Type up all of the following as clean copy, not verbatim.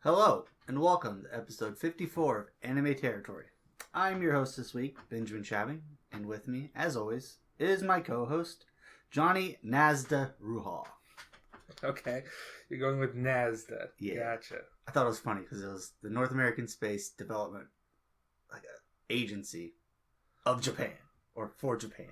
Hello, and welcome to episode 54 of Anime Territory. I'm your host this week, Benjamin Shabbing, and with me, as always, is my co-host, Jonny Nazda Ruhal. Okay, you're going with Nazda. Yeah. Gotcha. I thought it was funny because it was the North American Space Development Agency of Japan, or for Japan.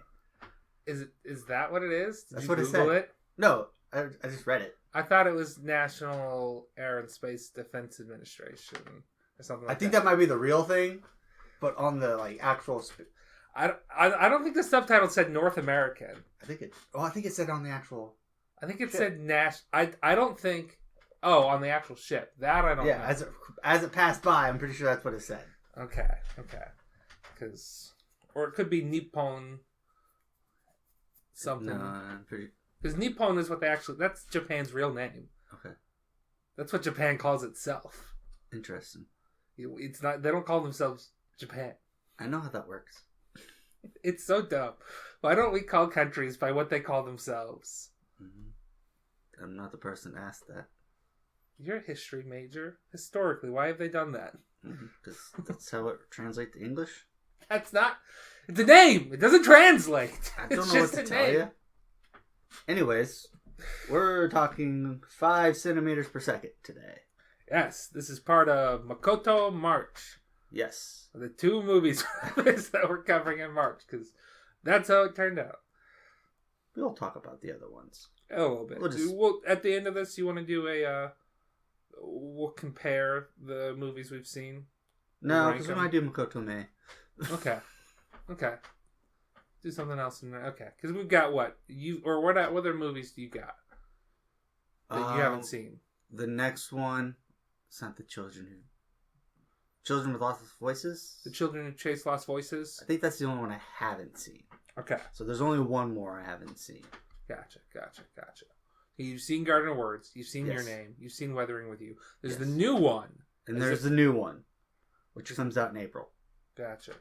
Is that what it is? That's you what Google it said. No, I just read it. I thought it was National Air and Space Defense Administration or something like that. I think that might be the real thing, but on the actual... I don't think the subtitle said North American. I think it said on the actual... I think it ship. said I don't think... Oh, on the actual ship. That I don't know. Yeah, as it passed by, I'm pretty sure that's what it said. Okay. Or it could be Nippon something. No, I'm pretty... Because Nippon is what that's Japan's real name. Okay. That's what Japan calls itself. Interesting. It's not, they don't call themselves Japan. I know how that works. It's so dumb. Why don't we call countries by what they call themselves? Mm-hmm. I'm not the person to ask that. You're a history major. Historically, why have they done that? Because that's how it translates to English. That's not... It's a name! It doesn't translate! I don't know what to tell you. Anyways, we're talking 5 centimeters per second today. Yes, this is part of Makoto March. Yes. The 2 movies that we're covering in March, because that's how it turned out. We'll talk about the other ones. A little bit. We'll, at the end of this, you want to do we'll compare the movies we've seen? No, because we might do Makoto May. Okay. Do something else in there. Okay, because we've got what other movies do you got that you haven't seen? The next one, it's not the Children with Lost Voices. The Children Who Chase Lost Voices. I think that's the only one I haven't seen. Okay, so there's only one more I haven't seen. Gotcha. You've seen Garden of Words. You've seen Yes. Your Name. You've seen Weathering with You. There's Yes. the new one, and there's the new one, which comes out in April. Gotcha.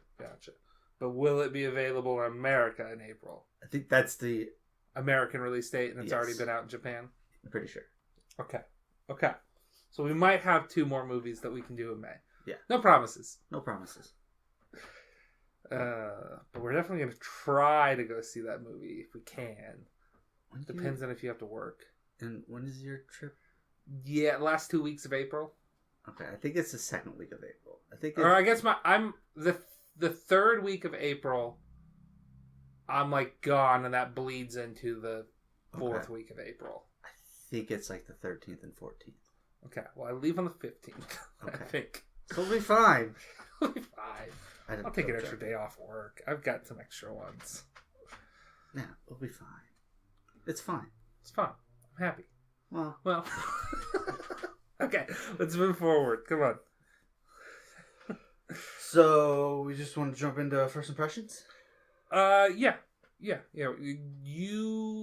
But will it be available in America in April? I think that's the American release date, and it's Yes. already been out in Japan? I'm pretty sure. Okay. So we might have 2 more movies that we can do in May. Yeah. No promises. But we're definitely going to try to go see that movie if we can. Depends on if you have to work. And when is your trip? Yeah, last 2 weeks of April. Okay, I think it's the second week of April. I guess I'm the 3rd week of April. I'm gone, and that bleeds into the 4th week of April. I think it's the 13th and 14th. Okay, well I leave on the 15th. Okay. I think. So we'll be fine. We'll be fine. I'll take an extra day off work. I've got some extra ones. Yeah, we'll be fine. It's fine. It's fine. I'm happy. Well. Okay, let's move forward. Come on. So, we just want to jump into first impressions? Yeah. You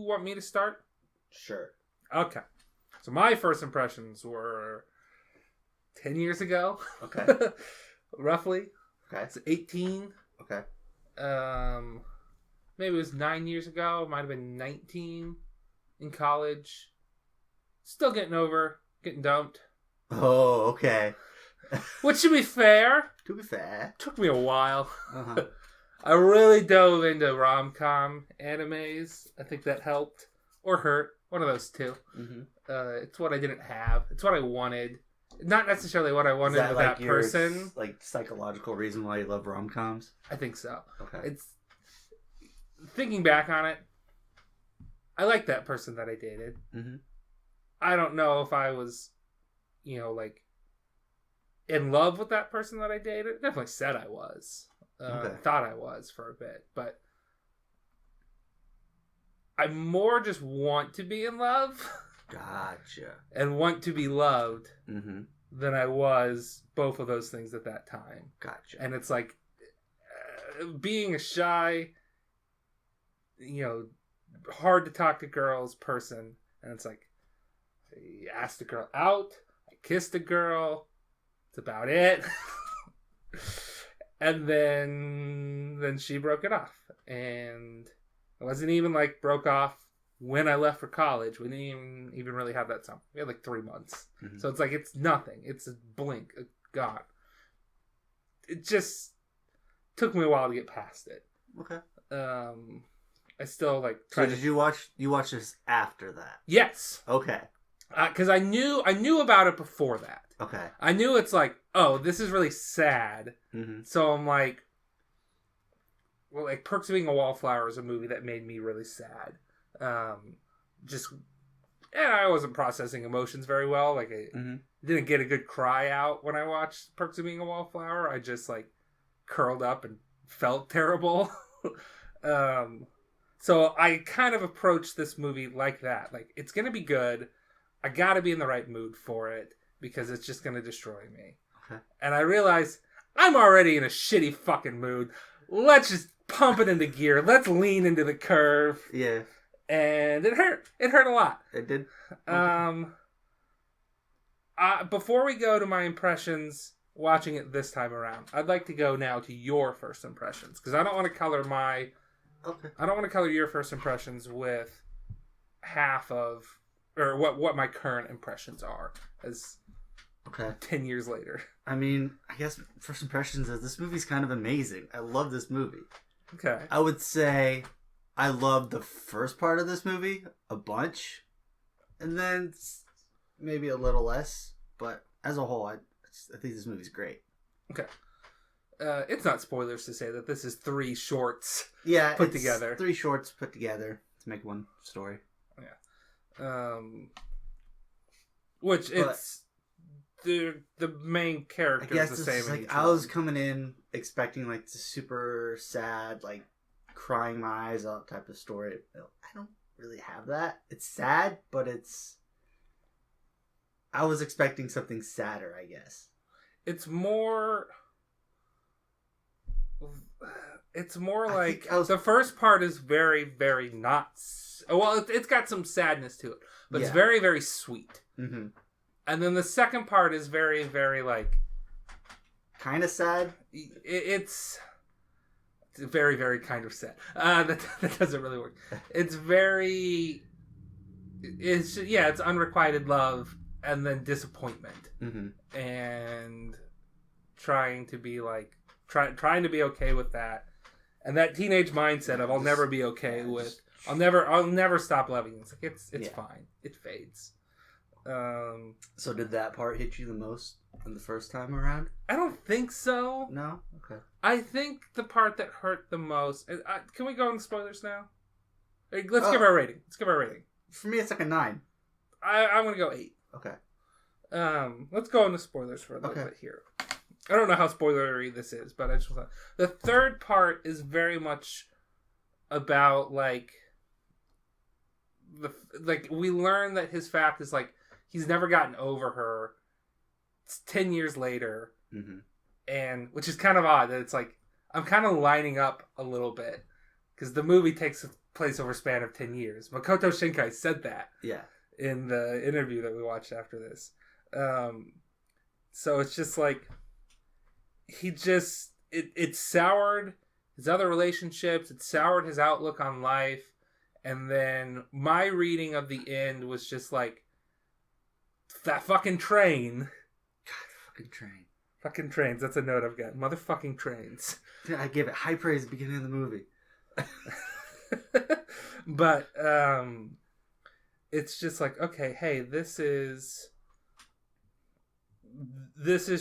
want me to start? Sure. Okay. So my first impressions were 10 years ago. Okay. Roughly. Okay. It's 18. Okay. Maybe it was 9 years ago. It might have been 19 in college. Still getting dumped. Oh, okay. Which, to be fair, took me a while. Uh-huh. I really dove into rom-com animes. I think that helped. Or hurt. One of those two. Mm-hmm. It's what I didn't have. It's what I wanted. Not necessarily what I wanted with that person. Psychological reason why you love rom-coms? I think so. Okay. It's thinking back on it, I like that person that I dated. Mm-hmm. I don't know if I was, in love with that person that I dated. Definitely said I was. Thought I was for a bit. But I more just want to be in love. Gotcha. And want to be loved mm-hmm. than I was both of those things at that time. Gotcha. And it's being a shy, hard to talk to girls person. And it's I asked a girl out. I kissed a girl. That's about it. And then she broke it off. And it wasn't even broke off when I left for college, we didn't even really have that summer. We had like 3 months. Mm-hmm. So it's like, it's nothing. It's a blink. God. It just took me a while to get past it. Okay. I still like. So did you watch this after that? Yes. Okay. Because I knew about it before that. Okay. I knew it's like, oh, this is really sad. Mm-hmm. So I'm like, well, like Perks of Being a Wallflower is a movie that made me really sad. And I wasn't processing emotions very well. Like I didn't get a good cry out when I watched Perks of Being a Wallflower. I just like curled up and felt terrible. So I kind of approached this movie like that. Like, it's going to be good. I got to be in the right mood for it because it's just going to destroy me. Okay. And I realized I'm already in a shitty fucking mood. Let's just pump it into gear. Let's lean into the curve. Yeah. And it hurt. It hurt a lot. It did. Okay. Before we go to my impressions watching it this time around, I'd like to go now to your first impressions because I don't want to color my... Okay. I don't want to color your first impressions with half of, or what my current impressions are as 10 years later. I mean, I guess first impressions is this movie's kind of amazing. I love this movie. Okay. I would say I love the first part of this movie a bunch, and then maybe a little less, but as a whole, I think this movie's great. Okay. It's not spoilers to say that this is 3 shorts put together. 3 shorts put together to make one story. Yeah. It's the main character is the same. Like I was coming in expecting like the super sad, like crying my eyes out type of story. I don't really have that. It's sad, but I was expecting something sadder, I guess. It's more like the first part is very, very not. Well, it's got some sadness to it, but it's very, very sweet. Mm-hmm. And then the second part is very, very like kind of sad. It's very, very kind of sad. That doesn't really work. It's unrequited love and then disappointment, and trying to be like. Trying to be okay with that, and that teenage mindset of I'll never be okay with. I'll never stop loving you. It's like it's fine. It fades. So did that part hit you the most in the first time around? I don't think so. No. Okay. I think the part that hurt the most. Can we go into spoilers now? Let's give our rating. For me, it's like a 9. I'm gonna go 8. Okay. Let's go into spoilers for a little bit here. I don't know how spoilery this is, but I just want the third part is very much about like we learn that his fact is like he's never gotten over her. It's 10 years later, and which is kind of odd that it's like I'm kind of lining up a little bit because the movie takes place over a span of 10 years. Makoto Shinkai said that in the interview that we watched after this. So it's just like. It soured his other relationships. It soured his outlook on life. And then my reading of the end was just like, that fucking train. God, Fucking trains. That's a note I've got. Motherfucking trains. I gave it high praise at the beginning of the movie. But it's just like, okay, hey, this is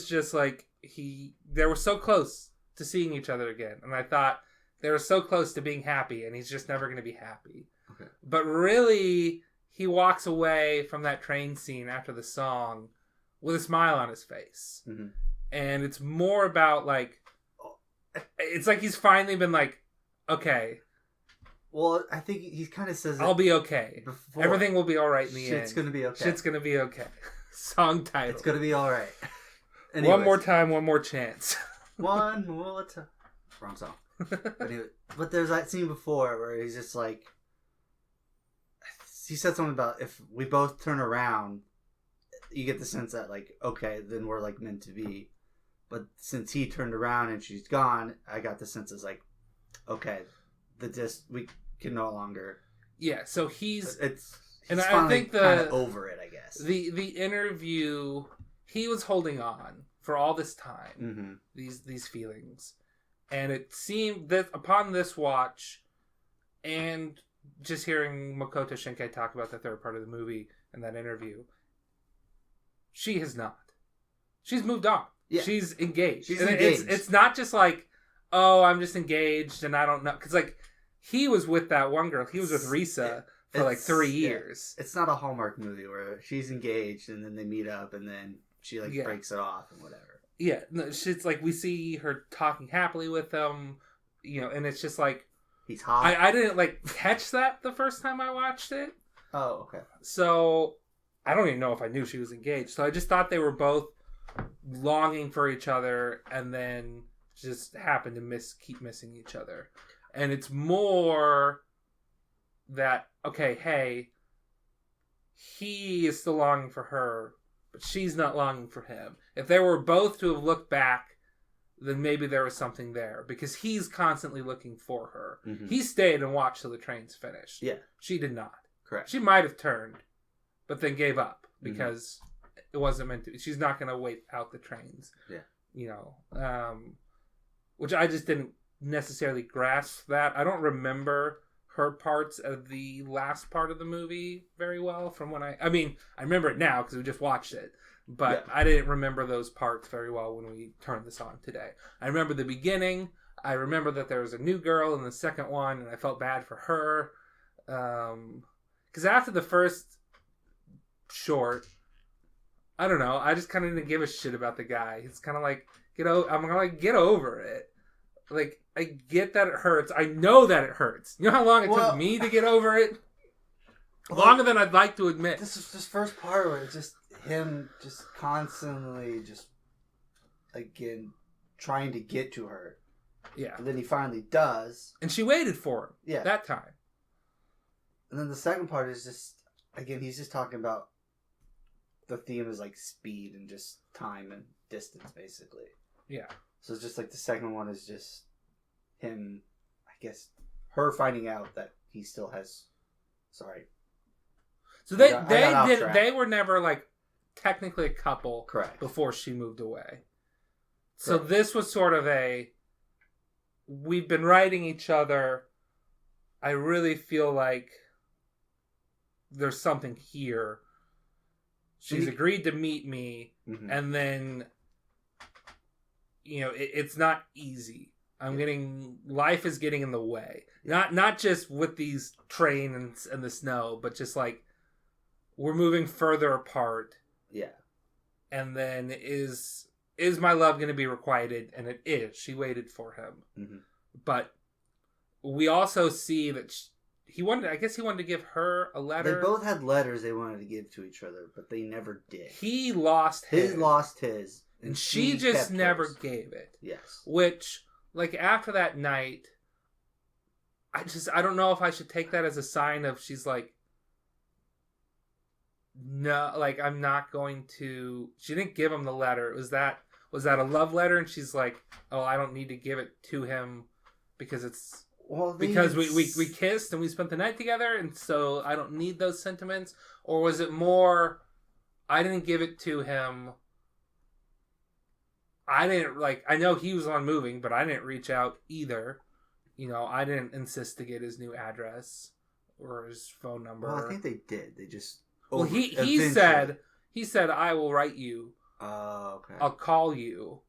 just like, they were so close to seeing each other again, and I thought they were so close to being happy, and he's just never going to be happy. Okay. But really, he walks away from that train scene after the song with a smile on his face, and it's more about like, it's like he's finally been like, okay. Well, I think he kind of says, "I'll be okay. Everything will be all right in the end. Shit's gonna be okay. Shit's gonna be okay." Song title. It's gonna be all right. Anyways. One more time, one more chance. One more time. Wrong song. But there's that scene before where he's just like, he said something about if we both turn around, you get the sense that like, okay, then we're like meant to be. But since he turned around and she's gone, I got the sense it's like, okay, we can no longer Yeah, so he's and I think kind of over it, I guess. The interview, he was holding on for all this time, mm-hmm. these feelings, and it seemed that upon this watch, and just hearing Makoto Shinkai talk about the third part of the movie and that interview, she has not. She's moved on. Yeah. She's engaged. She's engaged. It's not just like, oh, I'm just engaged and I don't know, because like he was with that one girl. He was with Risa. For like 3 years. Yeah. It's not a Hallmark movie where she's engaged and then they meet up and then she like breaks it off and whatever. Yeah, no, it's like we see her talking happily with him, and it's just like he's hot. I didn't like catch that the first time I watched it. Oh, okay. So I don't even know if I knew she was engaged. So I just thought they were both longing for each other and then just happened to keep missing each other. And it's more that, okay, hey, he is still longing for her, but she's not longing for him. If they were both to have looked back, then maybe there was something there, because he's constantly looking for her. Mm-hmm. He stayed and watched till the trains finished. Yeah. She did not. Correct. She might have turned, but then gave up because it wasn't meant to. She's not going to wait out the trains. Yeah. Which I just didn't necessarily grasp that. I don't remember her parts of the last part of the movie very well from when I remember it now because we just watched it, but I didn't remember those parts very well when we turned this on today. I remember the beginning. I remember that there was a new girl in the second one and I felt bad for her. Because after the first short, I don't know, I just kind of didn't give a shit about the guy. It's kind of like, I'm going to get over it. Like, I get that it hurts. I know that it hurts. You know how long it took me to get over it? Longer than I'd like to admit. This is this first part where it's just him just constantly just, again, trying to get to her. Yeah. And then he finally does. And she waited for him. Yeah. That time. And then the second part is just, again, he's just talking about the theme is like speed and just time and distance, basically. Yeah. So it's just like the second one is just him, I guess, her finding out that he still has. Sorry. So they were never like technically a couple. Correct. Before she moved away. Correct. So this was sort of we've been writing each other. I really feel like there's something here. She's agreed to meet me, and then it's not easy. Life is getting in the way. Not just with these trains and the snow, but just like we're moving further apart. Yeah. And then is my love going to be requited? And it is. She waited for him. Mm-hmm. But we also see that he wanted to give her a letter. They both had letters they wanted to give to each other, but they never did. He lost his. And she just never gave it. Yes. Which, like, after that night, I don't know if I should take that as a sign of she's like, no, like, I'm not going to... She didn't give him the letter. Was that a love letter? And she's like, oh, I don't need to give it to him because it's... Well, because we kissed and we spent the night together, and so I don't need those sentiments? Or was it more, I didn't give it to him... I know he was on moving, but I didn't reach out either. I didn't insist to get his new address or his phone number. Well, I think they did. They just... Well, he said, I will write you. Oh, okay. I'll call you.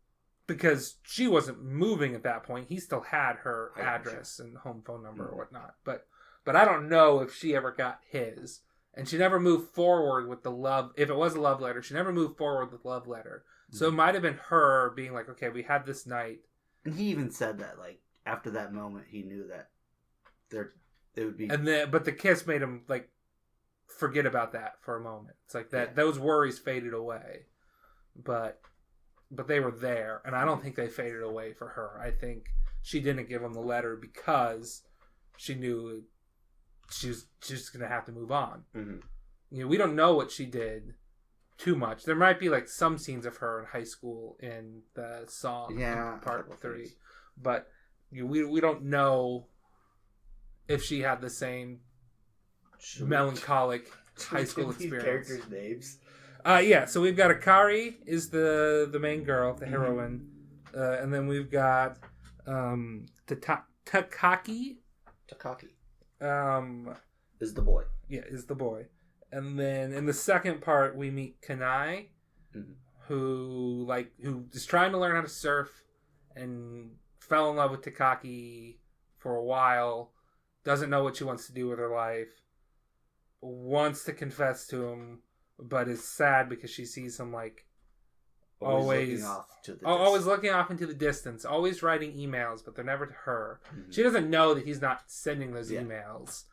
Because she wasn't moving at that point. He still had her address and home phone number or whatnot. But I don't know if she ever got his. And she never moved forward with the love. If it was a love letter, she never moved forward with the love letter. So it might have been her being like, okay, we had this night. And he even said that, like, after that moment, he knew that it would be... But the kiss made him, like, forget about that for a moment. It's like that those worries faded away. But they were there, and I don't think they faded away for her. I think she didn't give him the letter because she knew she was just going to have to move on. Mm-hmm. We don't know what she did too much. There might be like some scenes of her in high school in the song part 3, but we don't know if she had the same melancholic high school experience. Characters' names. Yeah, so we've got Akari is the main girl, the heroine, and then we've got Takaki. Is the boy. Yeah, is the boy. And then in the second part, we meet Kanai, who is trying to learn how to surf and fell in love with Takaki for a while, doesn't know what she wants to do with her life, wants to confess to him, but is sad because she sees him always looking off into the distance, always writing emails, but they're never to her. Mm-hmm. She doesn't know that he's not sending those emails.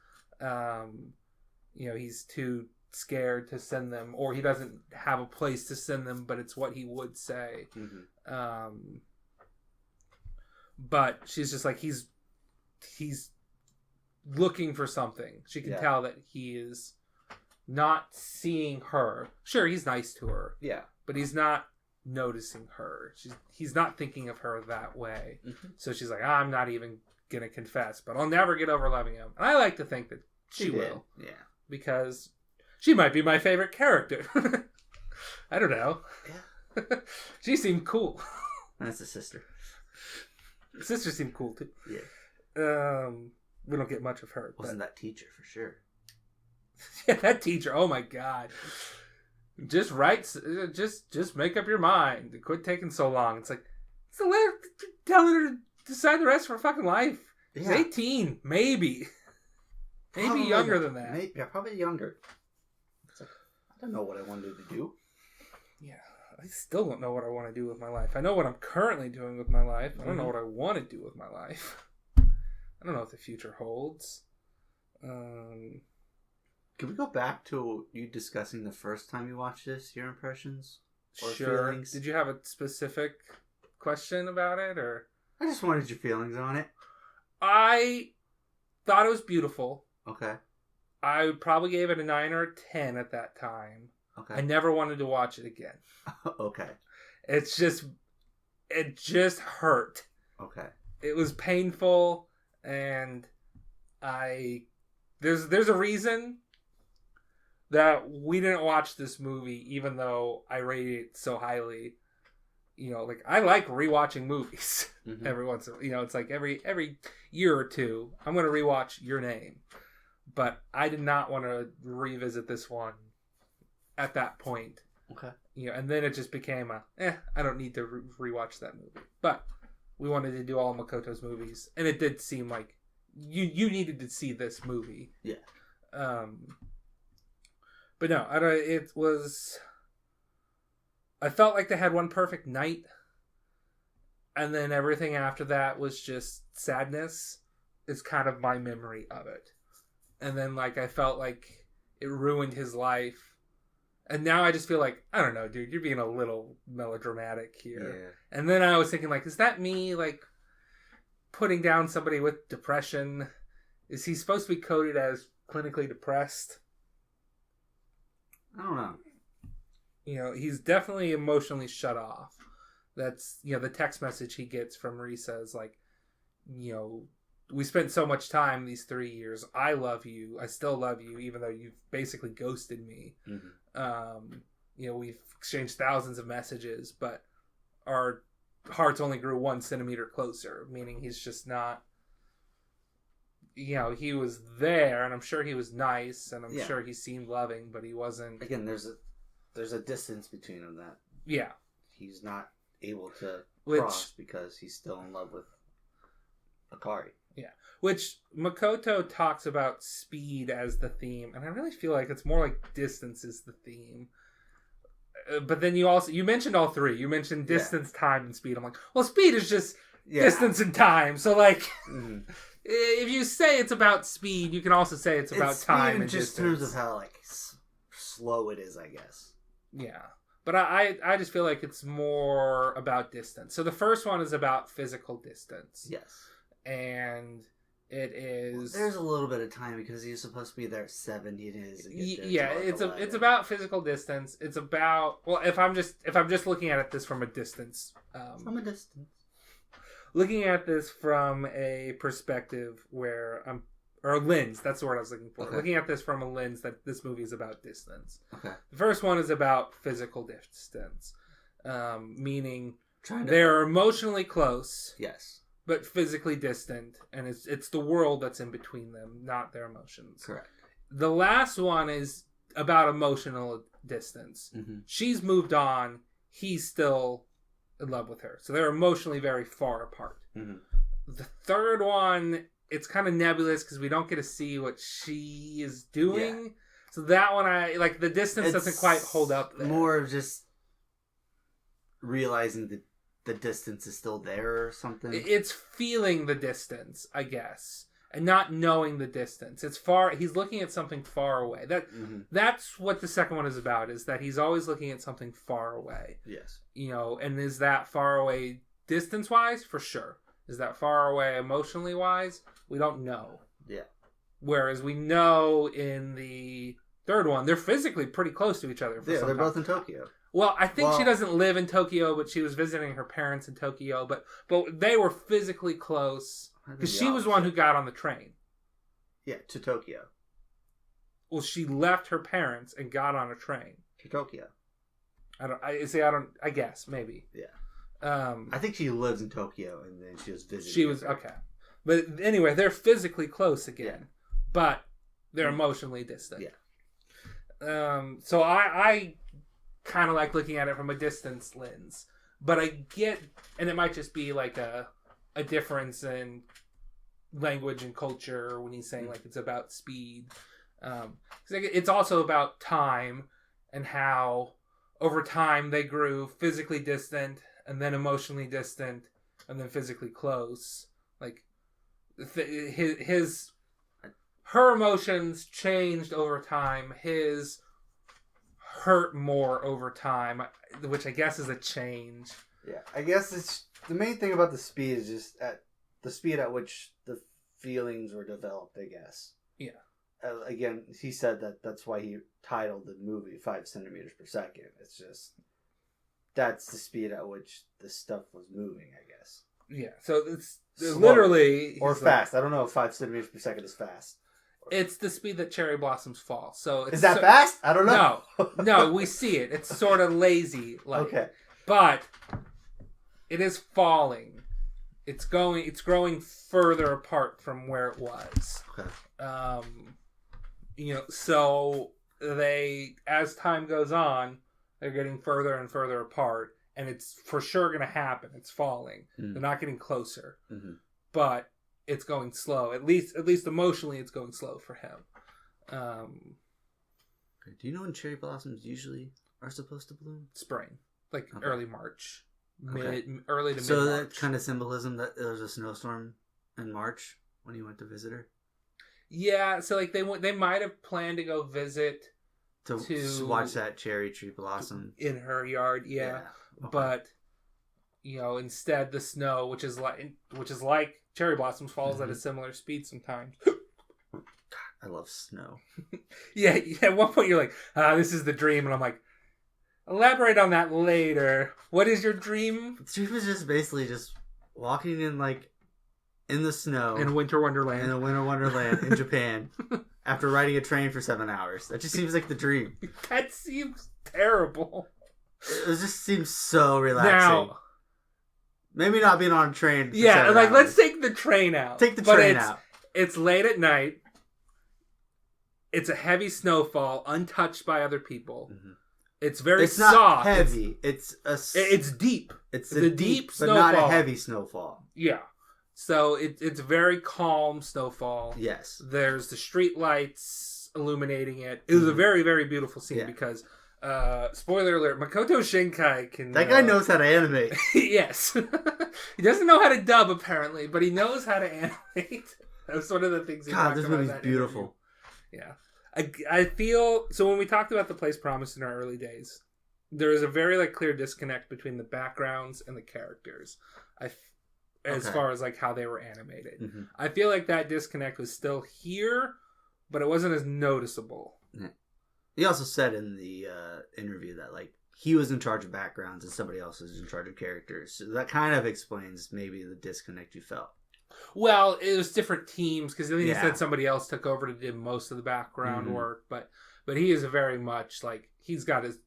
He's too scared to send them, or he doesn't have a place to send them, but it's what he would say. Mm-hmm. But she's just like, he's looking for something. She can tell that he is not seeing her. Sure, he's nice to her. Yeah. But he's not noticing her. He's not thinking of her that way. Mm-hmm. So she's like, I'm not even going to confess, but I'll never get over loving him. And I like to think that she will. Yeah. Because she might be my favorite character. I don't know. Yeah. She seemed cool. That's a sister. Sister seemed cool too. Yeah. We don't get much of her. Wasn't that teacher for sure? Yeah, that teacher. Oh my god. Just make up your mind. Quit taking so long. It's like, it's a letter telling her to decide the rest of her fucking life. She's 18, maybe. Maybe younger than that. Probably younger. It's like, I don't know what I wanted to do. Yeah, I still don't know what I want to do with my life. I know what I'm currently doing with my life. I don't know what I want to do with my life. I don't know what the future holds. Can we go back to you discussing the first time you watched this, your impressions? Or sure. Feelings? Did you have a specific question about it, or? I just wanted your feelings on it. I thought it was beautiful. Okay. I probably gave it a 9 or a 10 at that time. Okay. I never wanted to watch it again. Okay. It just hurt. Okay. It was painful, and there's a reason that we didn't watch this movie, even though I rated it so highly. I like rewatching movies every once in a while. It's like every year or two, I'm going to rewatch Your Name. But I did not want to revisit this one at that point. Okay. And then it just became I don't need to rewatch that movie. But we wanted to do all Makoto's movies, and it did seem like you needed to see this movie. Yeah. But no, it was. I felt like they had one perfect night, and then everything after that was just sadness. Is kind of my memory of it, and then I felt like it ruined his life, and now I just feel like, I don't know, dude, you're being a little melodramatic here. Yeah. And then I was thinking, is that me putting down somebody with depression? Is he supposed to be coded as clinically depressed? I don't know. He's definitely emotionally shut off. That's, the text message he gets from Risa is we spent so much time these 3 years. I love you. I still love you, even though you've basically ghosted me. Mm-hmm. We've exchanged thousands of messages, but our hearts only grew 1 centimeter closer, meaning he's just not, he was there, and I'm sure he was nice, and I'm sure he seemed loving, but he wasn't. Again, there's a distance between them that he's not able to cross because he's still in love with Akari. Yeah, which Makoto talks about speed as the theme, and I really feel like it's more like distance is the theme. But then you mentioned all three. You mentioned distance, time, and speed. I'm like, well, speed is just distance and time. So if you say it's about speed, you can also say it's about time and just distance. In terms of how slow it is, I guess. Yeah. But I just feel like it's more about distance. So the first one is about physical distance. Yes. And it is... Well, there's a little bit of time because he's supposed to be there at 7. He is. It's about physical distance. It's about... Well, if I'm just looking at this from a distance... from a distance. Looking at this from a perspective where or a lens. That's the word I was looking for. Okay. Looking at this from a lens that this movie is about distance. Okay. The first one is about physical distance, meaning Trying to... they're emotionally close, Yes, but physically distant, and it's the world that's in between them, not their emotions. correct. The last one is about emotional distance. Mm-hmm. She's moved on. He's still in love with her. So they're emotionally very far apart. Mm-hmm. The third one, it's kind of nebulous because we don't get to see what she is doing. Yeah. So that one, the distance doesn't quite hold up there. More of just realizing that the distance is still there or something. It's feeling the distance, I guess. And not knowing the distance. It's far. He's looking at something far away. That's what the second one is about. Is that he's always looking at something far away. Yes. And is that far away distance wise? For sure. Is that far away emotionally wise? We don't know. Yeah. Whereas we know in the third one, they're physically pretty close to each other. They're both in Tokyo. Well, I think she doesn't live in Tokyo, but she was visiting her parents in Tokyo. But they were physically close. Because she was the one who got on the train. Yeah, to Tokyo. Well, she left her parents and got on a train to Tokyo. I guess maybe. Yeah. I think she lives in Tokyo, and then she was visiting. She was okay, but anyway, they're physically close again, but they're emotionally distant. Yeah. So I kind of like looking at it from a distance lens, but I get, and it might just be like a difference in language and culture when he's saying like it's about speed. It's also about time and how over time they grew physically distant and then emotionally distant and then physically close. Like her emotions changed over time. His hurt more over time, which I guess is a change. Yeah, I guess it's the main thing about the speed is just at the speed at which the feelings were developed, I guess. Yeah. Again, he said that's why he titled the movie 5 centimeters per second. It's just that's the speed at which the stuff was moving, I guess. Yeah. So it's literally or fast. I don't know if 5 centimeters per second is fast. It's the speed that cherry blossoms fall. So is that fast? I don't know. No, we see it. It's sort of lazy, okay, but it is falling. It's growing further apart from where it was. Okay. So they, as time goes on, they're getting further and further apart, and it's for sure going to happen. It's falling. Mm-hmm. They're not getting closer, but it's going slow. At least emotionally, it's going slow for him. Do you know when cherry blossoms usually are supposed to bloom? Spring, early March. Okay. Early to mid-March. So that kind of symbolism that there was a snowstorm in March when he went to visit her? Yeah, so they might have planned to go visit to watch that cherry tree blossom in her yard, yeah. Okay. But instead the snow, which is like cherry blossoms, falls at a similar speed sometimes. God, I love snow. Yeah, at one point you're like, this is the dream, and I'm like, elaborate on that later. What is your dream? The dream is just basically just walking in the snow. In a winter wonderland. In a winter wonderland in Japan. After riding a train for 7 hours. That just seems like the dream. That seems terrible. It just seems so relaxing. Now, maybe not being on a train for 7 hours. Let's take the train out. Take the train out. It's late at night. It's a heavy snowfall, untouched by other people. Mm-hmm. It's very soft. It's not heavy. It's deep. It's a deep snowfall. But not a heavy snowfall. Yeah. So it's very calm snowfall. Yes. There's the street lights illuminating it. It was a very, very beautiful scene because, spoiler alert, Makoto Shinkai can... That guy knows how to animate. Yes. He doesn't know how to dub, apparently, but he knows how to animate. That's one of the things he talked about. God, this movie's beautiful. Interview. Yeah. I feel... So when we talked about The Place Promised in our early days, there is a very clear disconnect between the backgrounds and the characters. As far as how they were animated. Mm-hmm. I feel like that disconnect was still here, but it wasn't as noticeable. Yeah. He also said in the interview that he was in charge of backgrounds and somebody else was in charge of characters. So that kind of explains maybe the disconnect you felt. Well, it was different teams because then he Yeah. said somebody else took over to do most of the background work, but he is very much like he's got his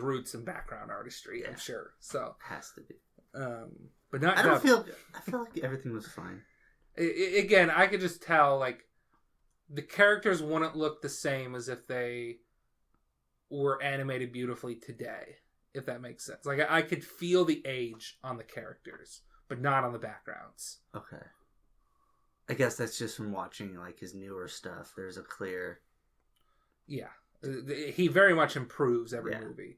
roots in background artistry. I'm sure. So has to be. But not. I feel like everything was fine. Again, I could just tell like the characters wouldn't look the same as if they were animated beautifully today. If that makes sense. Like I could feel the age on the characters, but not on the backgrounds. Okay. I guess that's just from watching like his newer stuff. There's a clear. Yeah, he very much improves every movie.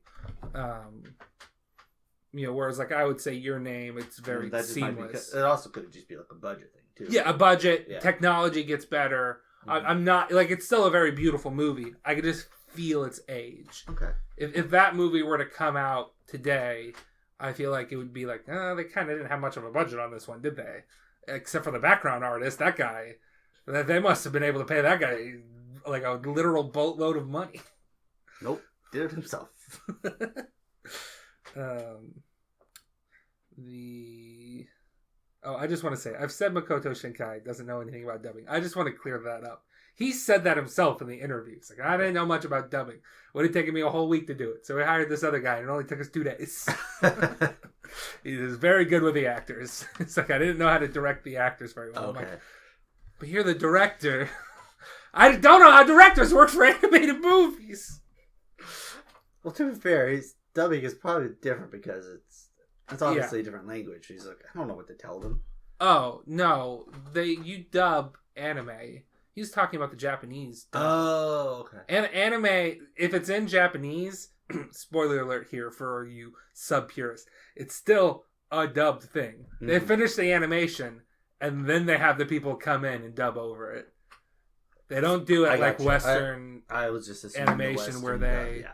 Whereas like I would say Your Name, it's very seamless. It also could just be like a budget thing too. Yeah, a budget. Technology gets better. I'm not like it's still a very beautiful movie. I could just feel its age. Okay. If that movie were to come out today, I feel like it would be like, they kind of didn't have much of a budget on this one, did they? Except for the background artist, that guy. They must have been able to pay that guy like a literal boatload of money. Nope, did it himself. I just want to say, I've said Makoto Shinkai doesn't know anything about dubbing. I just want to clear that up. He said that himself in the interviews. Like, I didn't know much about dubbing. Would have taken me a whole week to do it. So we hired this other guy, and it only took us 2 days. He is very good with the actors. It's like, I didn't know how to direct the actors very well. Okay. Like, but you're the director. I don't know how directors work for animated movies. Well, to be fair, his dubbing is probably different because it's obviously a different language. He's like, I don't know what to tell them. Oh, no. You dub anime. He's talking about the Japanese dub. Oh, okay. And anime, if it's in Japanese, spoiler alert here for you sub purists, it's still a dubbed thing. Mm-hmm. They finish the animation, and then they have the people come in and dub over it. They don't do it like Western I was just animation Western where they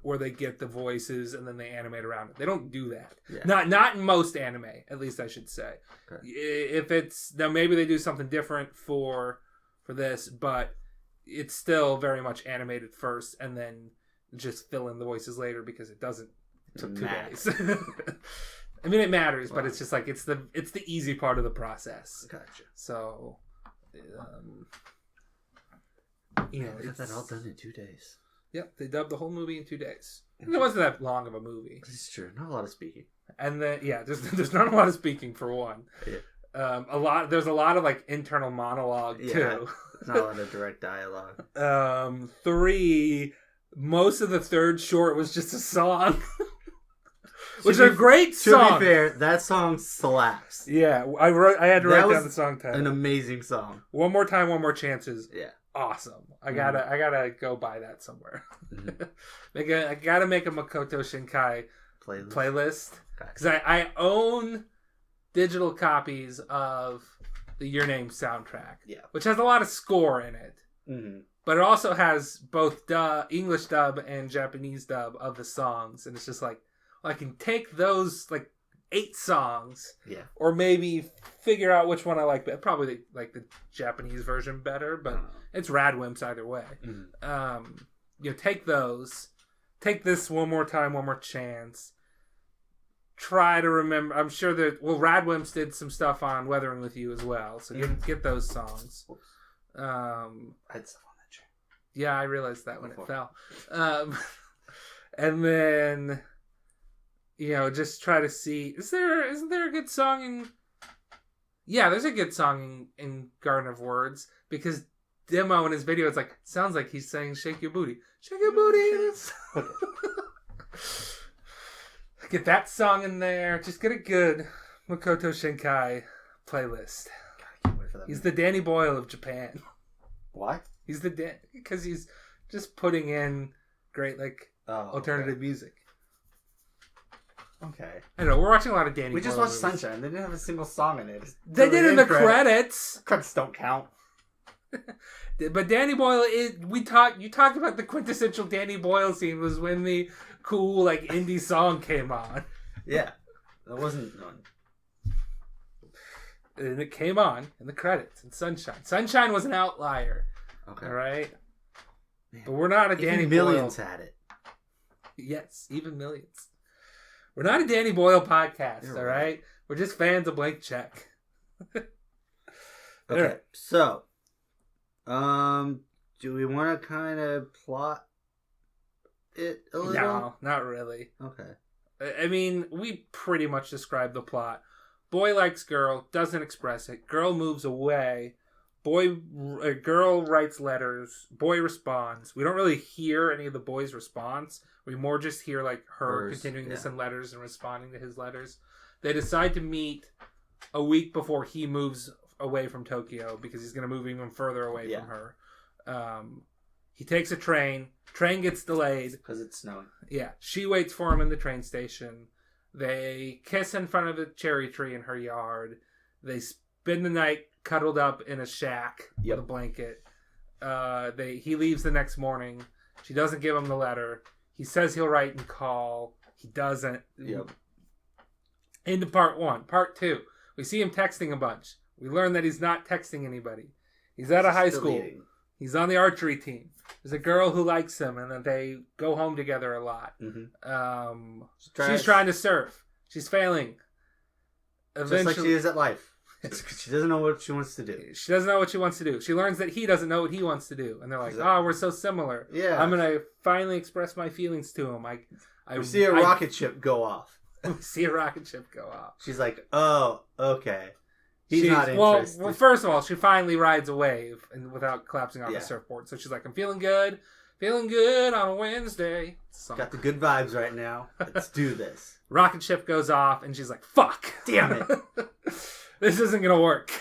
where they get the voices and then they animate around it. They don't do that. Yeah. Not in most anime, at least I should say. Okay. If it's now maybe they do something different for this, but it's still very much animated first and then just fill in the voices later because it doesn't. It took 2 days. I mean, it matters, but it's just like it's the easy part of the process. Gotcha. So, they got that all done in 2 days. Yep, they dubbed the whole movie in 2 days. And it wasn't that long of a movie. It's true. Not a lot of speaking. And then there's not a lot of speaking for one. Yeah. There's a lot of like internal monologue too. Not a lot of direct dialogue. 3, most of the third short was just a song. Which is a great song. To be fair, that song slaps. Yeah, I had to write down the song title. An amazing song. One More Time, One More Chances. Yeah. Awesome. I gotta go buy that somewhere. Mm-hmm. I gotta make a Makoto Shinkai playlist. Because I own digital copies of the Your Name soundtrack. Yeah. Which has a lot of score in it. Mm-hmm. But it also has both English dub and Japanese dub of the songs. And it's just like, I can take those like 8 songs, or maybe figure out which one I like. But probably like the Japanese version better, but it's Radwimps either way. Mm-hmm. Take those, take this One More Time, One More Chance. Try to remember. I'm sure that Radwimps did some stuff on Weathering with You as well, so get those songs. I had stuff on that chair. Yeah, I realized that when it fell. And then. Just try to see. Isn't there a good song in? Yeah, there's a good song in Garden of Words because Demo in his video, it's like sounds like he's saying "Shake your booty, shake your booty." Get that song in there. Just get a good Makoto Shinkai playlist. God, I can't wait for that. He's the Danny Boyle of Japan. Why? He's because he's just putting in great alternative music. Okay. I don't know. We're watching a lot of Danny Boyle. We just watched movies. Sunshine. They didn't have a single song in it. They did in the credits. Credits don't count. But Danny Boyle You talked about the quintessential Danny Boyle scene was when the cool indie song came on. Yeah, that wasn't none. And it came on in the credits in Sunshine. Sunshine was an outlier. Okay. All right. Man, but we're not a Danny Boyle. Millions had it. Yes, even Millions. We're not a Danny Boyle podcast, all right? We're just fans of Blank Check. Okay, so, do we want to kind of plot it a little? No, not really. Okay. I mean, we pretty much described the plot. Boy likes girl, doesn't express it. Girl moves away. Girl writes letters. Boy responds. We don't really hear any of the boy's response. We more just hear like her continuing to send letters and responding to his letters. They decide to meet a week before he moves away from Tokyo because he's going to move even further away from her. He takes a train. Train gets delayed because it's snowing. Yeah, she waits for him in the train station. They kiss in front of a cherry tree in her yard. They spend the night cuddled up in a shack with a blanket. He leaves the next morning. She doesn't give him the letter. He says he'll write and call. He doesn't. Yep. Into part 1. Part 2. We see him texting a bunch. We learn that he's not texting anybody. He's at a high school. He's on the archery team. There's a girl who likes him, and then they go home together a lot. Mm-hmm. She's trying to surf. She's failing. Eventually, just like she is at life. She doesn't know what she wants to do. She doesn't know what she wants to do. She learns that he doesn't know what he wants to do. And they're like, oh, we're so similar. Yeah. I'm going to finally express my feelings to him. We see a rocket ship go off. We see a rocket ship go off. She's like, oh, okay. He's not interested. Well, first of all, she finally rides a wave and without collapsing off the surfboard. So she's like, I'm feeling good. Feeling good on a Wednesday. Got the good vibes right now. Let's do this. Rocket ship goes off and she's like, fuck. Damn it. This isn't going to work.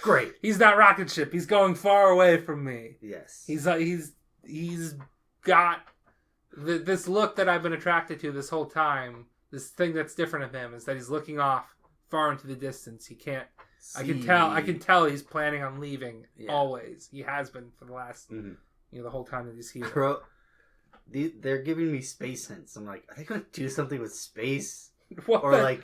Great. He's not rocket ship. He's going far away from me. Yes. He's got this look that I've been attracted to this whole time. This thing that's different of him is that he's looking off far into the distance. He can't. See. I can tell he's planning on leaving always. He has been for the last the whole time that he's here. They're giving me space hints. I'm like, are they going to do something with space? What? Or like,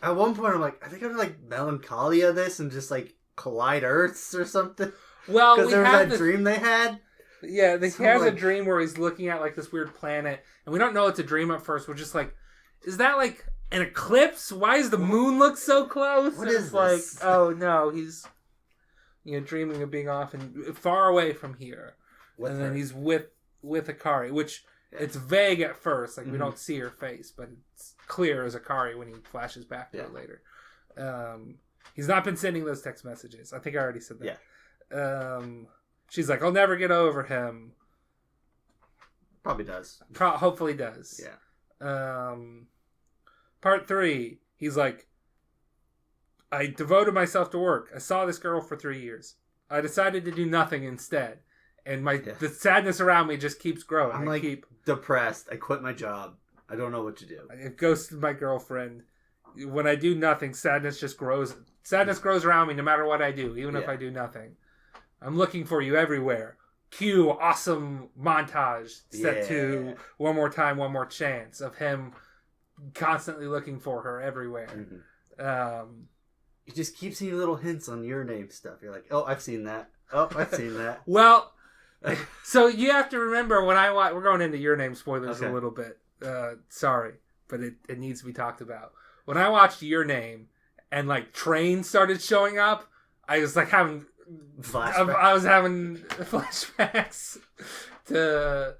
at one point I'm like, are they going to like Melancholia this and just like collide Earths or something? Well, because there was that dream they had. Yeah, he has a dream where he's looking at like this weird planet, and we don't know it's a dream at first. We're just like, is that like an eclipse? Why does the moon look so close? What is this? Like, oh no, he's dreaming of being off and far away from here, then he's with Akari, which it's vague at first, like we don't see her face, but it's clear as Akari when he flashes back to her later. He's not been sending those text messages. I think I already said that. Yeah. She's like, I'll never get over him. Probably does. Hopefully does. Yeah. Part 3, he's like, I devoted myself to work. I saw this girl for 3 years. I decided to do nothing instead. And the sadness around me just keeps growing. I'm depressed. I quit my job. I don't know what to do. I ghosted my girlfriend. When I do nothing, sadness just grows. Sadness grows around me no matter what I do, even if I do nothing. I'm looking for you everywhere. Cue awesome montage set to One More Time, One More Chance of him constantly looking for her everywhere. Mm-hmm. You just keep seeing little hints on your name stuff. You're like, oh, I've seen that. Oh, I've seen that. Well, so you have to remember when I watch... We're going into Your Name spoilers a little bit. Sorry, but it needs to be talked about. When I watched Your Name and like trains started showing up, I was like having... I was having flashbacks to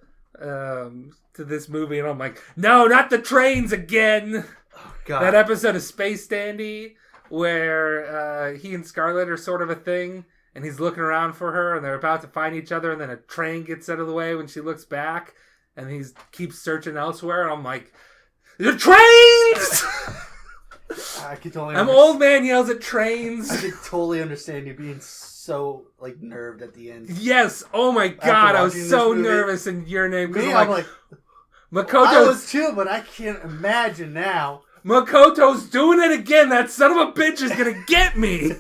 this movie, and I'm like, no, not the trains again. Oh, God. That episode of Space Dandy where he and Scarlett are sort of a thing, and he's looking around for her, and they're about to find each other, and then a train gets out of the way when she looks back, and he keeps searching elsewhere, and I'm like, the trains! I can totally. Old man yells at trains. I can totally understand you being so like nerved at the end. Yes. Oh my God, I was so nervous in Your Name because I'm like, Makoto. I was too, but I can't imagine now. Makoto's doing it again. That son of a bitch is gonna get me.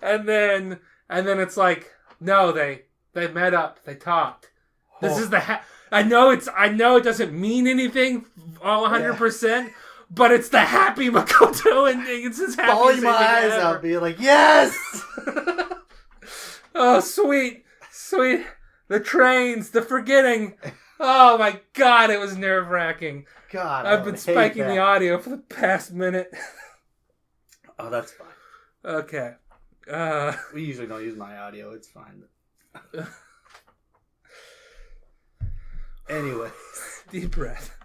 and then it's like, no, they met up. They talked. This is the. I know it doesn't mean anything all 100%. But it's the happy Makoto ending. It's his happy ending. Bawling my eyes out, being like, yes! Oh, sweet. The trains, the forgetting. Oh my god, it was nerve-wracking. God, I've been spiking the audio for the past minute. Oh, that's fine. Okay. We usually don't use my audio. It's fine. Anyway. Deep breath.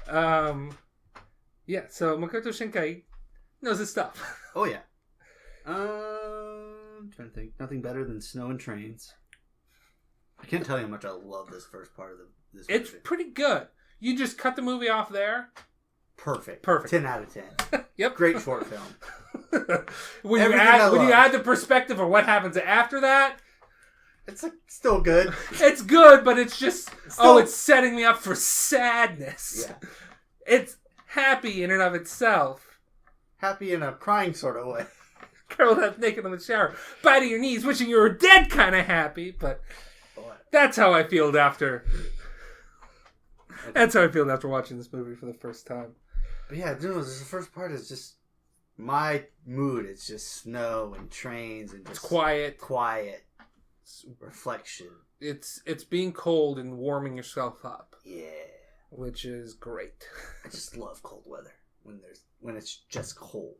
Yeah, so Makoto Shinkai knows his stuff. Oh, yeah. I'm trying to think. Nothing better than snow and trains. I can't tell you how much I love this first part of this movie. It's pretty good. You just cut the movie off there. Perfect. 10 out of 10. Yep. Great short film. when you add the perspective of what happens after that, it's like still good. It's good, but it's just it's setting me up for sadness. Yeah. It's happy in and of itself. Happy in a crying sort of way. Curled up naked in the shower, biting your knees, wishing you were dead, kind of happy, but that's how I feel after. That's how I feel after watching this movie for the first time. But yeah, the first part is just my mood. It's just snow and trains and just it's quiet, reflection. It's being cold and warming yourself up. Yeah, which is great. I just love cold weather when it's just cold.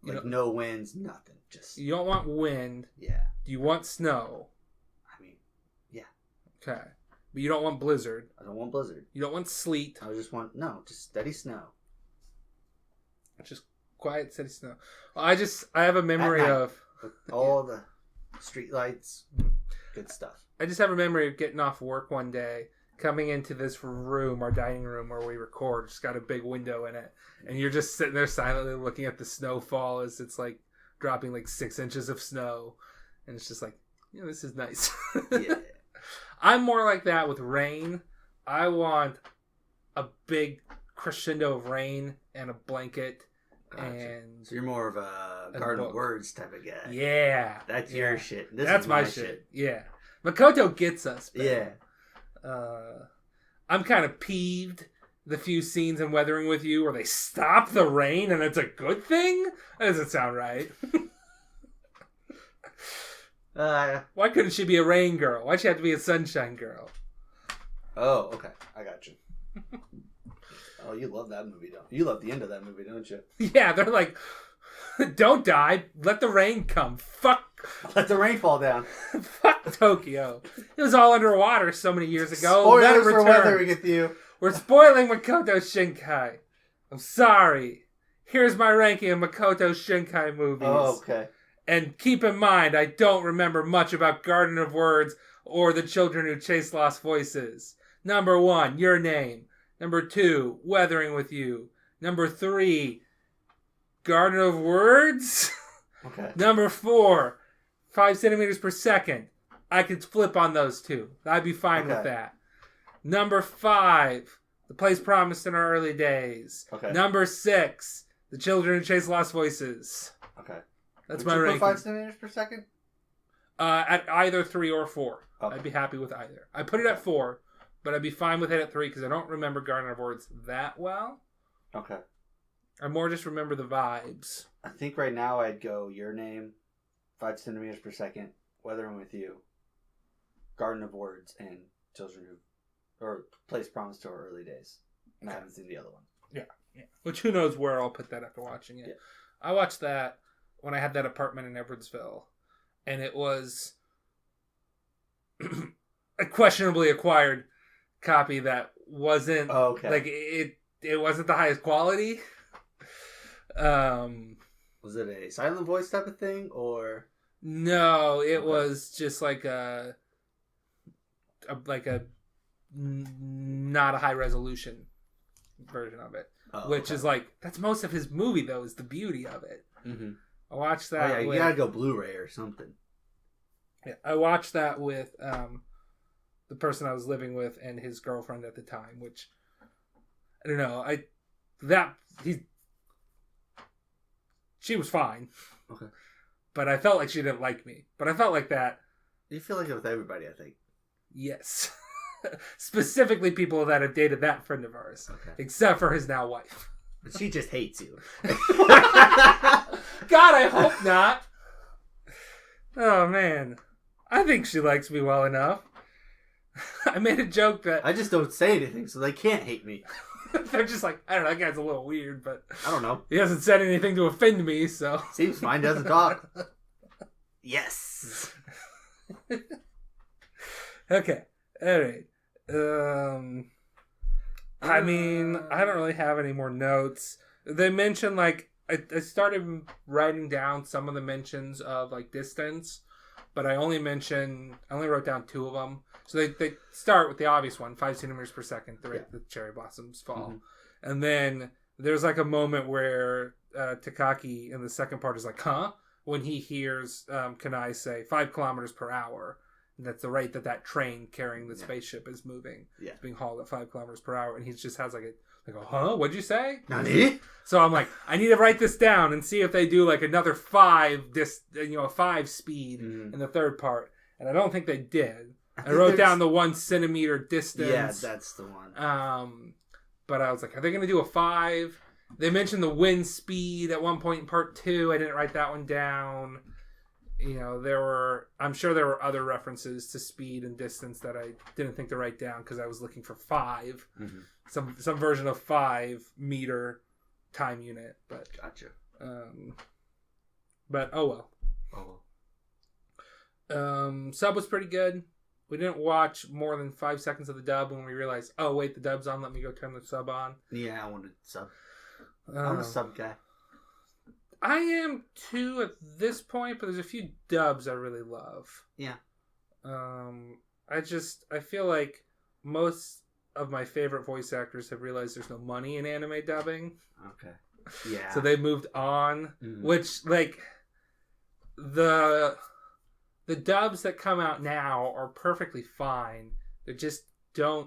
Like no winds, nothing. Just you don't want wind. Yeah. You want snow. I mean, yeah. Okay. But you don't want blizzard. I don't want blizzard. You don't want sleet. I just want just steady snow. Just quiet, steady snow. I have a memory of all the street lights, good stuff. I just have a memory of getting off work one day, coming into this room, our dining room where we record. It's got a big window in it, and you're just sitting there silently looking at the snowfall as it's like dropping like 6 inches of snow, and it's just like, this is nice. Yeah. I'm more like that with rain. I want a big crescendo of rain and a blanket. Gotcha. And so you're more of a Garden of Words type of guy. Yeah. That's your shit. That's my shit. Yeah. Makoto gets us. Yeah. I'm kind of peeved the few scenes in Weathering With You where they stop the rain and it's a good thing. That doesn't sound right. Why couldn't she be a rain girl? Why'd she have to be a sunshine girl? Oh, okay. I got you. Oh, you love that movie, don't you? You love the end of that movie, don't you? Yeah, they're like, don't die. Let the rain come. Fuck. Let the rain fall down. Fuck Tokyo. It was all underwater so many years ago. Spoilers for Weathering With You. We're spoiling Makoto Shinkai. I'm sorry. Here's my ranking of Makoto Shinkai movies. Oh, okay. And keep in mind, I don't remember much about Garden of Words or The Children Who Chase Lost Voices. Number 1, Your Name. Number 2, Weathering With You. Number 3, Garden of Words. Okay. Number 4, 5 centimeters per second. I could flip on those two. I'd be fine with that. Number 5, The Place Promised in Our Early Days. Okay. Number 6, The Children Who Chase Lost Voices. Okay. That's Would my you ranking. put 5 centimeters per second? At either 3 or 4. Okay. I'd be happy with either. I put it at 4, but I'd be fine with it at 3 because I don't remember Garden of Words that well. Okay. I more just remember the vibes. I think right now I'd go Your Name, 5 centimeters per second, Weathering With You, Garden of Words, and Children Who, or Place Promised to Our Early Days. And I haven't seen the other one. Yeah. Which who knows where I'll put that after watching it. Yeah. I watched that when I had that apartment in Edwardsville, and it was a questionably acquired copy that wasn't like it wasn't the highest quality. Was it a silent voice type of thing, or no? It was just like a not a high resolution version of it, which is like that's most of his movie though. Is the beauty of it. Mm-hmm. I watched that. Oh, yeah, you gotta go Blu-ray or something. Yeah, I watched that with the person I was living with and his girlfriend at the time, which I don't know. She was fine. Okay. But I felt like she didn't like me. But I felt like that. You feel like it with everybody, I think. Yes. Specifically people that have dated that friend of ours. Okay. Except for his now wife. But she just hates you. God, I hope not. Oh, man. I think she likes me well enough. I made a joke that I just don't say anything, so they can't hate me. they're just like, I don't know, that guy's a little weird, but I don't know. He hasn't said anything to offend me, so Seems fine. Doesn't talk. Yes. Okay. All right. I mean, I don't really have any more notes. They mentioned, like, I started writing down some of the mentions of, like, distance, but I only wrote down 2 of them. So they start with the obvious one, 5 centimeters per second, the rate the cherry blossoms fall. Mm-hmm. And then there's, like, a moment where Takaki in the second part is like, huh? When he hears Kanai say 5 kilometers per hour. That's the rate that train carrying the spaceship is moving. Yeah. It's being hauled at 5 kilometers per hour. And he just has like a huh? What'd you say? Nani? So I'm like, I need to write this down and see if they do like another 5, a 5 speed in the third part. And I don't think they did. I wrote down the 1 centimeter distance. Yeah, that's the one. But I was like, are they going to do a 5? They mentioned the wind speed at one point in part 2. I didn't write that one down. I'm sure there were other references to speed and distance that I didn't think to write down because I was looking for 5. Mm-hmm. Some version of 5 meter time unit. But gotcha. But oh well. Sub was pretty good. We didn't watch more than 5 seconds of the dub when we realized, oh wait, the dub's on. Let me go turn the sub on. Yeah, I wanted sub. I'm a sub guy. I am too at this point, but there's a few dubs I really love. Yeah. I feel like most of my favorite voice actors have realized there's no money in anime dubbing. Okay. Yeah. So they moved on, which like the dubs that come out now are perfectly fine. They just they're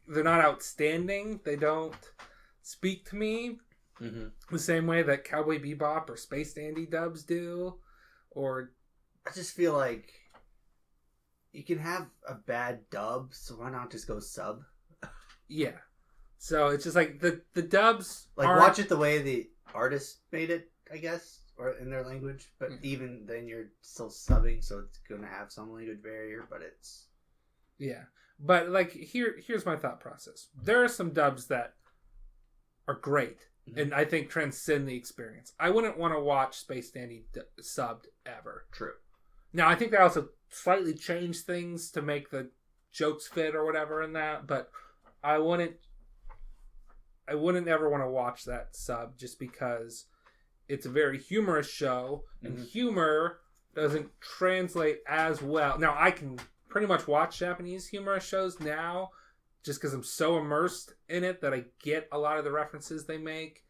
not outstanding. They don't speak to me. Mm-hmm. The same way that Cowboy Bebop or Space Dandy dubs do. Or I just feel like you can have a bad dub, so why not just go sub? Yeah. So it's just like the dubs watch it the way the artist made it, I guess, or in their language, but even then you're still subbing, so it's going to have some language barrier, but it's... Yeah. But like here's my thought process. There are some dubs that are great. And I think transcend the experience. I wouldn't want to watch Space Dandy subbed ever. True. Now, I think they also slightly changed things to make the jokes fit or whatever in that, but I wouldn't ever want to watch that sub just because it's a very humorous show, and humor doesn't translate as well. Now, I can pretty much watch Japanese humorous shows now, just because I'm so immersed in it that I get a lot of the references they make.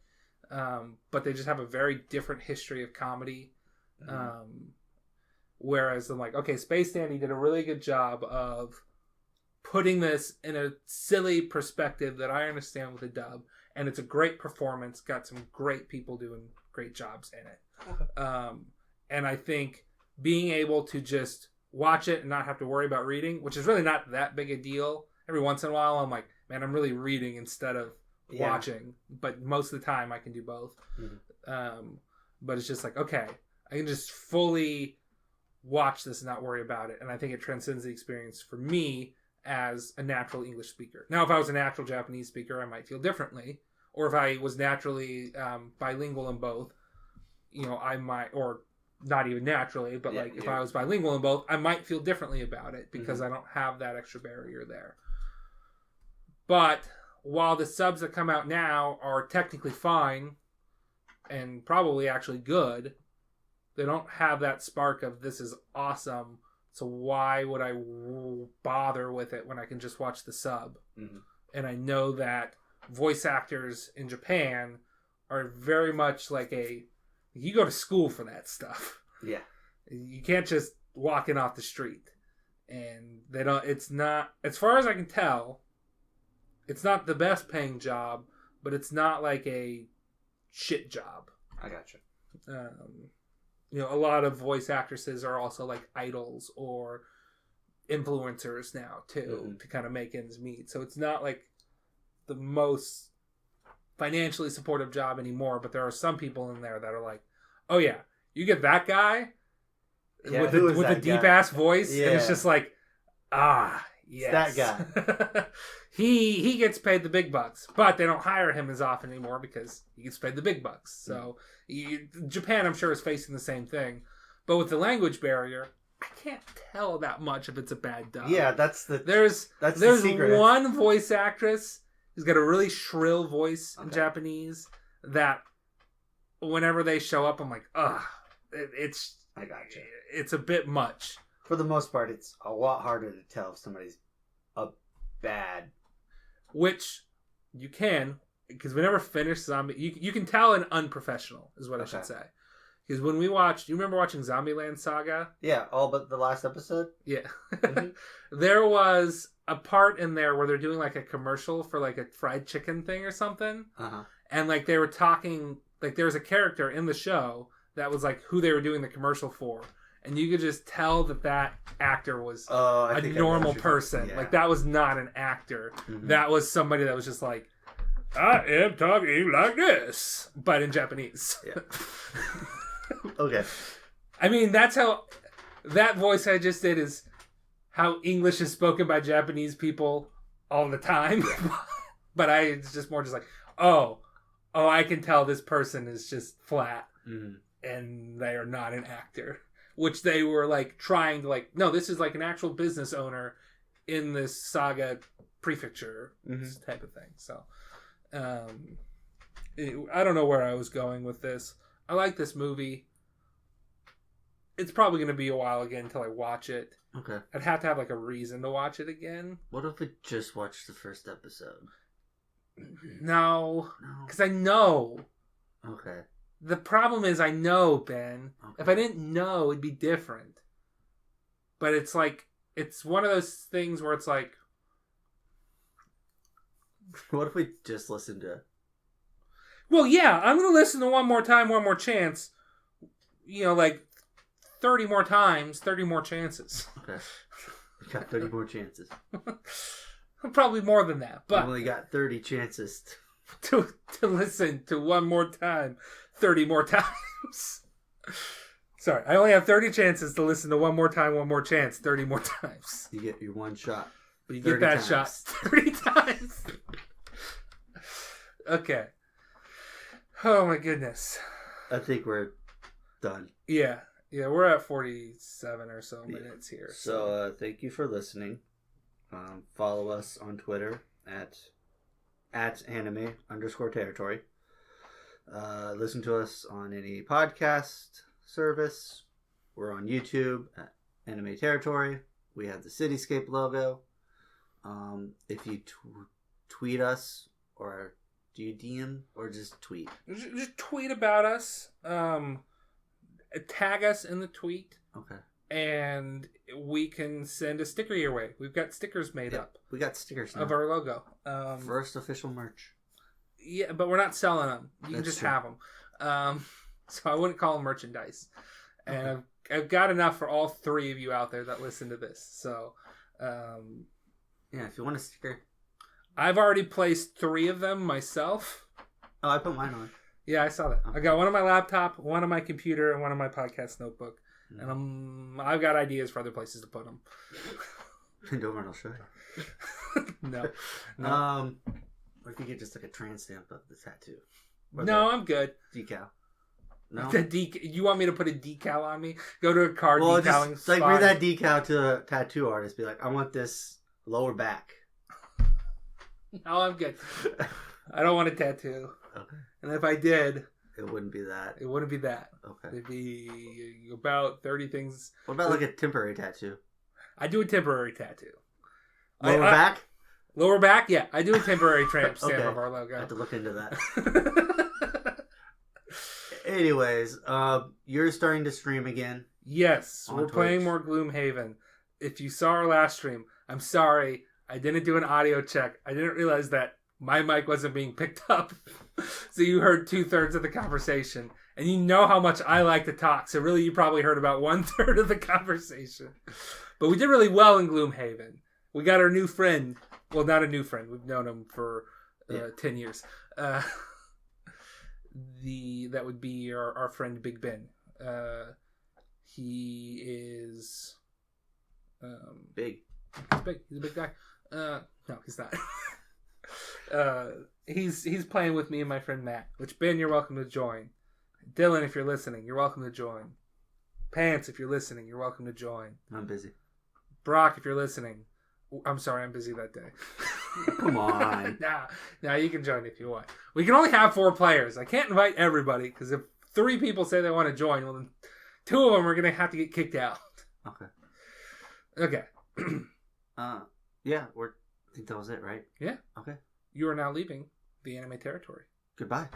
But they just have a very different history of comedy. Whereas I'm like, okay, Space Dandy did a really good job of putting this in a silly perspective that I understand with a dub. And it's a great performance. Got some great people doing great jobs in it. Okay. And I think being able to just watch it and not have to worry about reading, which is really not that big a deal. Every once in a while, I'm like, man, I'm really reading instead of watching. But most of the time, I can do both. But it's just like, okay, I can just fully watch this and not worry about it. And I think it transcends the experience for me as a natural English speaker. Now, if I was a natural Japanese speaker, I might feel differently. Or if I was naturally bilingual in both, I might, or not even naturally, but if I was bilingual in both, I might feel differently about it because I don't have that extra barrier there. But while the subs that come out now are technically fine and probably actually good, they don't have that spark of this is awesome, so why would I bother with it when I can just watch the sub? And I know that voice actors in Japan are very much like you go to school for that stuff. Yeah. You can't just walk in off the street. And it's not, as far as I can tell, it's not the best paying job, but it's not like a shit job. I gotcha. A lot of voice actresses are also like idols or influencers now too, to kind of make ends meet. So it's not like the most financially supportive job anymore, but there are some people in there that are like, oh yeah, you get that guy with a deep ass voice, and it's just like, Ah, yes. It's that guy. He gets paid the big bucks, but they don't hire him as often anymore because he gets paid the big bucks. So Japan, I'm sure, is facing the same thing. But with the language barrier, I can't tell that much if it's a bad dub. Yeah, that's there's the secret. One voice actress who's got a really shrill voice in Japanese that whenever they show up, I'm like, ugh, it's I gotcha. It's a bit much. For the most part, it's a lot harder to tell if somebody's a bad. Which you can, because we never finished Zombie. You can tell an unprofessional is what I should say. Because when we watched, do you remember watching Zombieland Saga? Yeah, all but the last episode. Yeah, there was a part in there where they're doing like a commercial for like a fried chicken thing or something, and like they were talking, like there was a character in the show that was like who they were doing the commercial for. And you could just tell that actor was a normal person. Yeah. Like, that was not an actor. Mm-hmm. That was somebody that was just like, I am talking like this. But in Japanese. Yeah. Okay. I mean, that's how... That voice I just did is how English is spoken by Japanese people all the time. But it's just more just like, oh, I can tell this person is just flat. Mm-hmm. And they are not an actor. Which they were like trying to like, no, this is like an actual business owner in this saga prefecture type of thing. So, I don't know where I was going with this. I like this movie. It's probably going to be a while again until I watch it. Okay. I'd have to have like a reason to watch it again. What if we just watched the first episode? No. Because I know. Okay. The problem is I know, Ben. Okay. If I didn't know, it'd be different. But it's like, it's one of those things where it's like... What if we just listened to... Well, yeah, I'm going to listen to One More Time, One More Chance. You know, like 30 more times, 30 more chances. Okay. We got 30 more chances. Probably more than that, but... We only got 30 chances to listen to One More Time 30 more times. Sorry, I only have 30 chances to listen to One More Time, One More Chance 30 more times. You get your one shot. But you get that times. Shot 30 times. Okay. Oh my goodness. I think we're done. Yeah, we're at 47 or so minutes here. So thank you for listening. Follow us on Twitter at anime_territory. Listen to us on any podcast service. We're on YouTube at Anime Territory. We have the Cityscape logo. If you tweet us, or do you DM or just tweet? Just tweet about us. Tag us in the tweet. Okay. And we can send a sticker your way. We've got stickers made up. We got stickers now. Of our logo. First official merch. Yeah, but we're not selling them. You can just have them. So I wouldn't call them merchandise. And okay. I've got enough for all three of you out there that listen to this. So, yeah, if you want a sticker. I've already placed 3 of them myself. Oh, I put mine on. Yeah, I saw that. Okay. I got one on my laptop, one on my computer, and one on my podcast notebook. And I've got ideas for other places to put them. Bend over and I'll show you. No. Or if you get just like a tran stamp of the tattoo. No, I'm good. Decal. No. You want me to put a decal on me? Go to a car decaling just, like, bring that decal to a tattoo artist. Be like, I want this lower back. No, I'm good. I don't want a tattoo. Okay. And if I did... It wouldn't be that. It wouldn't be that. Okay. It'd be about 30 things. What about like a temporary tattoo? I do a temporary tattoo. Lower back? Lower back? Yeah. I do a temporary tramp stamp of our logo. I have to look into that. Anyways, you're starting to stream again. Yes. We're playing more Gloomhaven. If you saw our last stream, I'm sorry. I didn't do an audio check. I didn't realize that my mic wasn't being picked up. So you heard 2/3 of the conversation. And you know how much I like to talk. So really you probably heard about 1/3 of the conversation. But we did really well in Gloomhaven. We got our new friend. Well, not a new friend. We've known him for 10 years. That would be our friend Big Ben. He is... big. He's big. He's a big guy. No, he's not. He's playing with me and my friend Matt. Which Ben, you're welcome to join. Dylan, if you're listening, you're welcome to join. Pants, if you're listening, you're welcome to join. I'm busy. Brock, if you're listening, I'm sorry, I'm busy that day. Come on. Nah, you can join if you want. We can only have 4 players. I can't invite everybody because if 3 people say they want to join, well, then 2 of them are going to have to get kicked out. Okay. Yeah, I think that was it, right? Yeah. Okay. You are now leaving the anime territory. Goodbye.